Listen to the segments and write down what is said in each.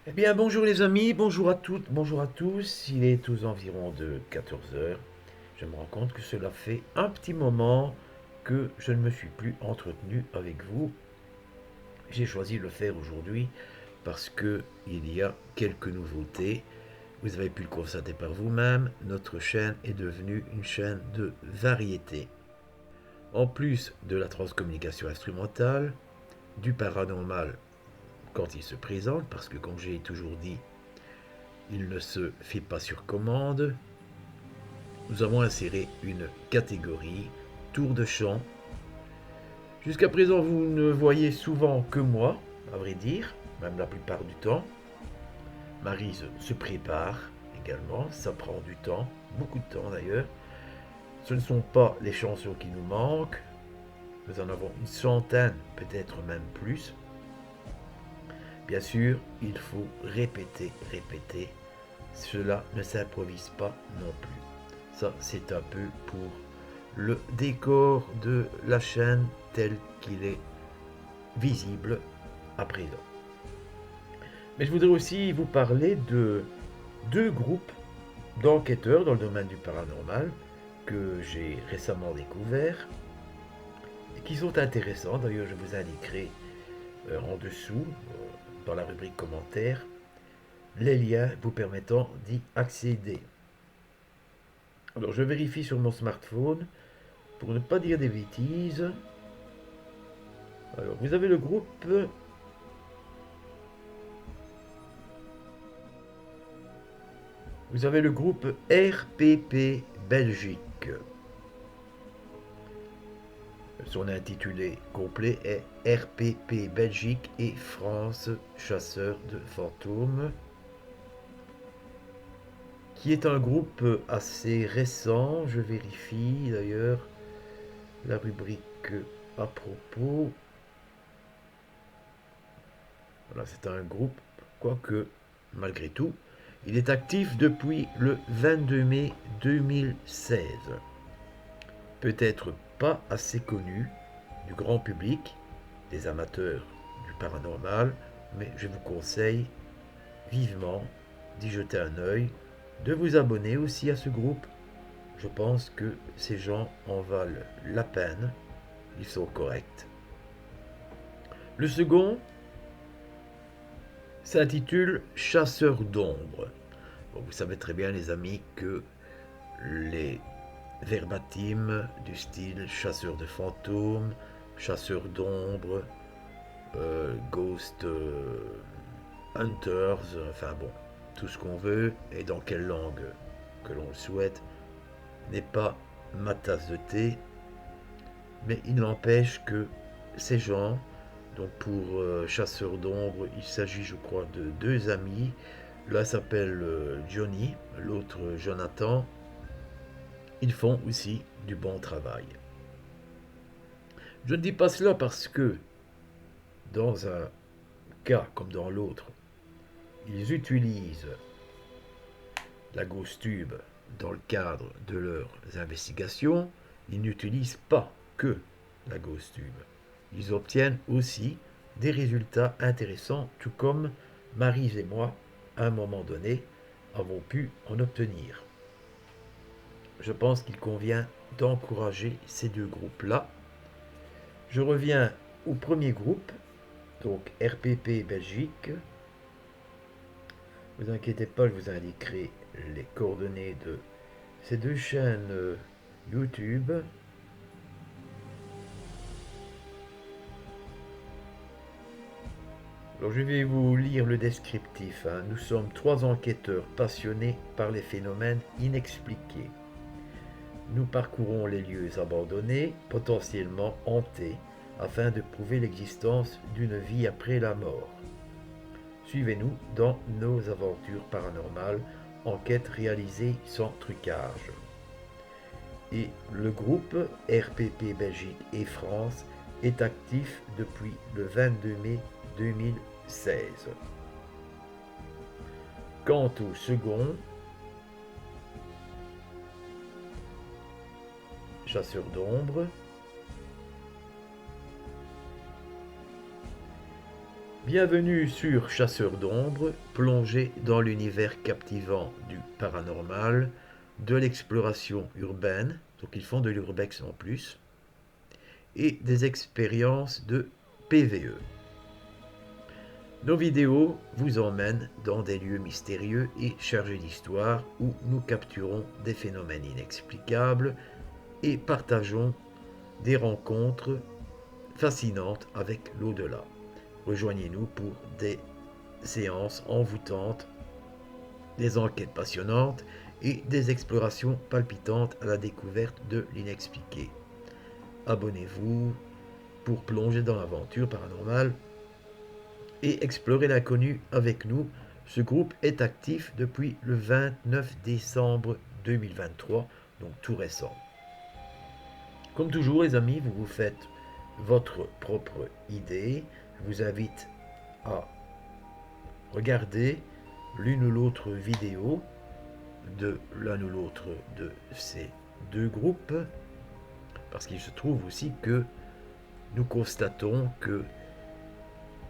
Eh bien, bonjour les amis, bonjour à toutes, bonjour à tous. Il est aux environs de 14 heures. Je me rends compte que cela fait un petit moment que je ne me suis plus entretenu avec vous. J'ai choisi de le faire aujourd'hui parce que il y a quelques nouveautés. Vous avez pu le constater par vous-même, notre chaîne est devenue une chaîne de variété. En plus de la transcommunication instrumentale, du paranormal quand il se présente, parce que comme j'ai toujours dit, il ne se fait pas sur commande. Nous avons inséré une catégorie tour de chant. Jusqu'à présent, vous ne voyez souvent que moi, à vrai dire, même la plupart du temps. Maryse se prépare également, ça prend du temps, beaucoup de temps d'ailleurs. Ce ne sont pas les chansons qui nous manquent, nous en avons une centaine, peut-être même plus. Bien sûr, il faut répéter, répéter. Cela ne s'improvise pas non plus. Ça, c'est un peu pour le décor de la chaîne tel qu'il est visible à présent. Mais je voudrais aussi vous parler de deux groupes d'enquêteurs dans le domaine du paranormal que j'ai récemment découverts et qui sont intéressants. D'ailleurs, je vous indiquerai en dessous, dans la rubrique commentaires, les liens vous permettant d'y accéder. Alors, je vérifie sur mon smartphone pour ne pas dire des bêtises. Alors, vous avez le groupe. Vous avez le groupe RPP Belgique. Son intitulé complet est RPP Belgique et France Chasseurs de Fantômes, qui est un groupe assez récent. Je vérifie d'ailleurs la rubrique à propos. Voilà, c'est un groupe, quoique malgré tout, il est actif depuis le 22 mai 2016. Peut-être pas assez connu du grand public, des amateurs du paranormal, mais je vous conseille vivement d'y jeter un œil, de vous abonner aussi à ce groupe. Je pense que ces gens en valent la peine, ils sont corrects. Le second s'intitule Chasseurs d'ombre. Bon, vous savez très bien les amis que les verbatim du style chasseur de fantômes, chasseur d'ombre, Ghost Hunters, enfin bon, tout ce qu'on veut et dans quelle langue que l'on le souhaite, n'est pas ma tasse de thé, mais il n'empêche que ces gens, donc pour chasseurs d'ombre, il s'agit je crois de deux amis, l'un s'appelle Johnny, l'autre Jonathan, ils font aussi du bon travail. Je ne dis pas cela parce que dans un cas comme dans l'autre, ils utilisent la Ghost Tube dans le cadre de leurs investigations, ils n'utilisent pas que la Ghost Tube. Ils obtiennent aussi des résultats intéressants, tout comme Maryse et moi, à un moment donné, avons pu en obtenir. Je pense qu'il convient d'encourager ces deux groupes-là. Je reviens au premier groupe, donc RPP Belgique. Ne vous inquiétez pas, je vous indiquerai les coordonnées de ces deux chaînes YouTube. Alors je vais vous lire le descriptif, hein. Nous sommes trois enquêteurs passionnés par les phénomènes inexpliqués. Nous parcourons les lieux abandonnés, potentiellement hantés, afin de prouver l'existence d'une vie après la mort. Suivez-nous dans nos aventures paranormales, enquêtes réalisées sans trucage. Et le groupe RPP Belgique et France est actif depuis le 22 mai 2016. Quant au second, chasseur d'ombre, Bienvenue sur Chasseurs d'ombre, plongé dans l'univers captivant du paranormal, de l'exploration urbaine, donc ils font de l'urbex en plus, et des expériences de PVE. Nos vidéos vous emmènent dans des lieux mystérieux et chargés d'histoire où nous capturons des phénomènes inexplicables et partageons des rencontres fascinantes avec l'au-delà. Rejoignez-nous pour des séances envoûtantes, des enquêtes passionnantes et des explorations palpitantes à la découverte de l'inexpliqué. Abonnez-vous pour plonger dans l'aventure paranormale et explorer l'inconnu avec nous. Ce groupe est actif depuis le 29 décembre 2023, donc tout récent. Comme toujours les amis, vous vous faites votre propre idée. Je vous invite à regarder l'une ou l'autre vidéo de l'un ou l'autre de ces deux groupes, parce qu'il se trouve aussi que nous constatons que,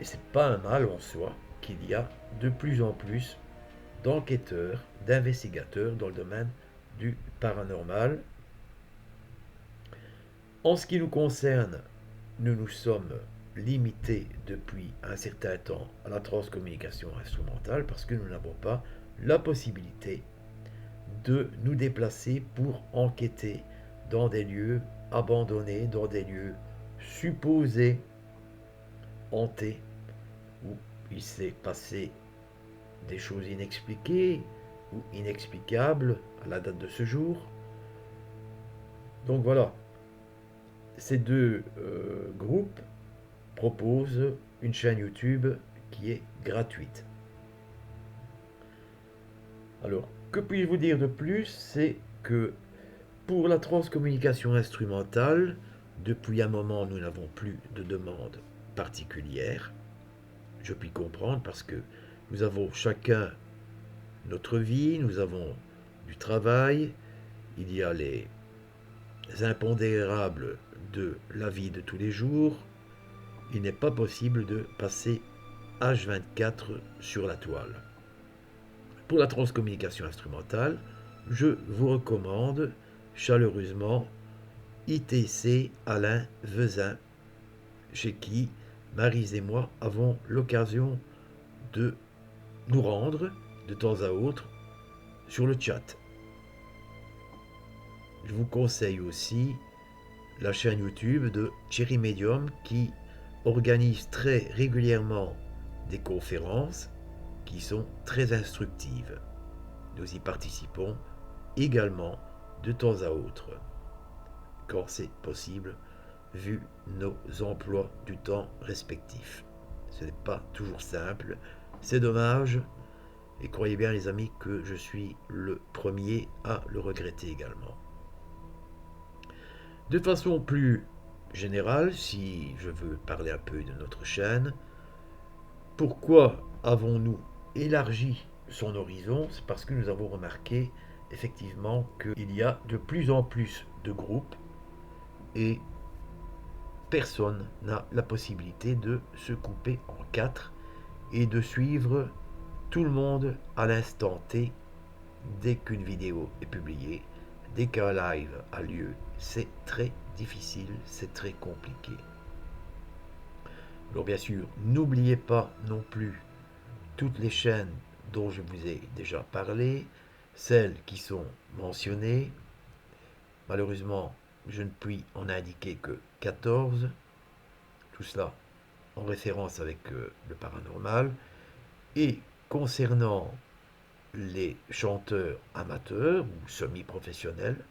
et c'est pas un mal en soi, qu'il y a de plus en plus d'enquêteurs, d'investigateurs dans le domaine du paranormal. En ce qui nous concerne, nous nous sommes limités depuis un certain temps à la transcommunication instrumentale parce que nous n'avons pas la possibilité de nous déplacer pour enquêter dans des lieux abandonnés, dans des lieux supposés hantés, où il s'est passé des choses inexpliquées ou inexplicables à la date de ce jour. Donc voilà, ces deux groupes proposent une chaîne YouTube qui est gratuite. Alors, que puis-je vous dire de plus? C'est que pour la transcommunication instrumentale, depuis un moment, nous n'avons plus de demande particulière. Je puis comprendre parce que nous avons chacun notre vie, nous avons du travail, il y a les impondérables de la vie de tous les jours. Il n'est pas possible de passer H24 sur la toile. Pour la transcommunication instrumentale, je vous recommande chaleureusement ITC Alain Vezin, chez qui Maryse et moi avons l'occasion de nous rendre de temps à autre sur le chat. Je vous conseille aussi la chaîne YouTube de Cherry Medium qui organise très régulièrement des conférences qui sont très instructives. Nous y participons également de temps à autre, quand c'est possible, vu nos emplois du temps respectifs. Ce n'est pas toujours simple, c'est dommage, et croyez bien les amis que je suis le premier à le regretter également. De façon plus générale, si je veux parler un peu de notre chaîne, pourquoi avons-nous élargi son horizon? C'est parce que nous avons remarqué effectivement qu'il y a de plus en plus de groupes et personne n'a la possibilité de se couper en quatre et de suivre tout le monde à l'instant T dès qu'une vidéo est publiée, dès qu'un live a lieu. C'est très difficile, c'est très compliqué. Alors bien sûr, n'oubliez pas non plus toutes les chaînes dont je vous ai déjà parlé, celles qui sont mentionnées. Malheureusement, je ne puis en indiquer que 14. Tout cela en référence avec le paranormal. Et concernant les chanteurs amateurs ou semi-professionnels,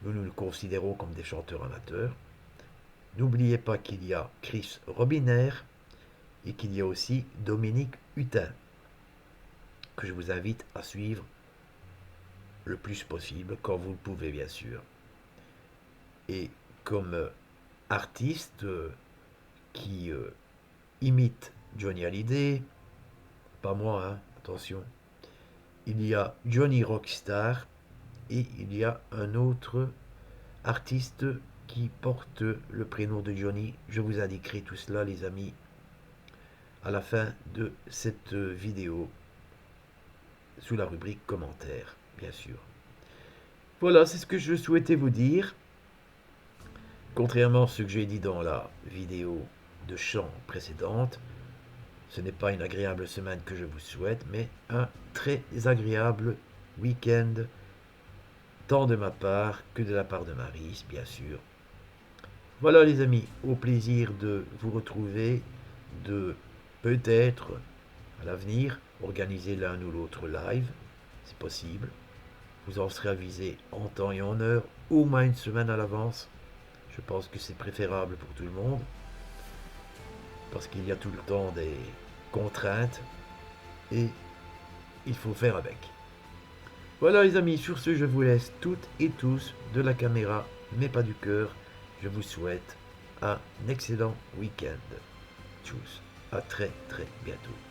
nous nous considérons comme des chanteurs amateurs. N'oubliez pas qu'il y a Chris Robiner et qu'il y a aussi Dominique Hutin, que je vous invite à suivre le plus possible, quand vous le pouvez bien sûr. Et comme artiste qui imite Johnny Hallyday, pas moi, hein, attention, il y a Johnny Rockstar et il y a un autre artiste qui porte le prénom de Johnny. Je vous indiquerai tout cela les amis à la fin de cette vidéo sous la rubrique commentaires, bien sûr. Voilà, c'est ce que je souhaitais vous dire. Contrairement à ce que j'ai dit dans la vidéo de chant précédente, ce n'est pas une agréable semaine que je vous souhaite, mais un très agréable week-end, tant de ma part que de la part de Maryse, bien sûr. Voilà les amis, au plaisir de vous retrouver, de peut-être à l'avenir organiser l'un ou l'autre live, c'est possible. Vous en serez avisé en temps et en heure, au moins une semaine à l'avance. Je pense que c'est préférable pour tout le monde, parce qu'il y a tout le temps des contraintes et il faut faire avec. Voilà les amis, sur ce je vous laisse toutes et tous de la caméra, mais pas du cœur. Je vous souhaite un excellent week-end. Tchuss, à très bientôt.